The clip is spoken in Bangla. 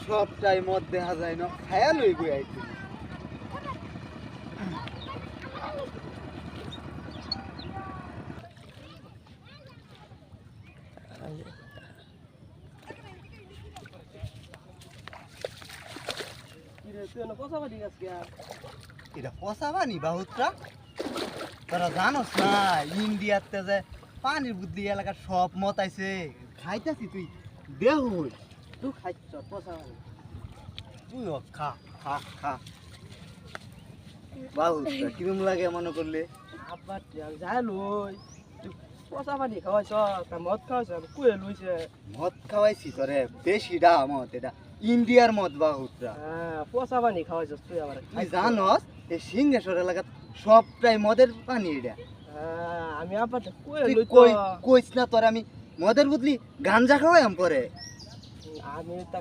সবটাই মদ দেখা যায় না, খায়া লই গই আইছি। এটা পচা পানি বাহুতরা, তোরা জানোস না ইন্ডিয়াতে যে পানির বুদ্ধি এলাকার সব মত আইছে, খাইতাছি তুই দেহ তুই খাইছ পচা পানি। তুইও খা খা খা। বাহুতরা কিরম লাগে মনে করলে? আবার যাই লই তুই পচা পানি খাওয়াইছ, মদ খাওয়াইছ, কুয়ে লইছে। মদ খাওয়াইছি তোরে, বেশি ডা মদ, এটা ইন্ডিয়ার মদ বাহুতরা। হ্যাঁ, পচা পানি খাওয়াইছ তুই আবার। তুই জানোস এই সিংহেশ্বর এলাকার সবটাই মদের পানি এটা। হ্যাঁ, আমি আবার কুয়ে তুই লই তো। কইস না তোর আমি মদের বদলি গাঞ্জা খাওয়াইম পরে। আমি তা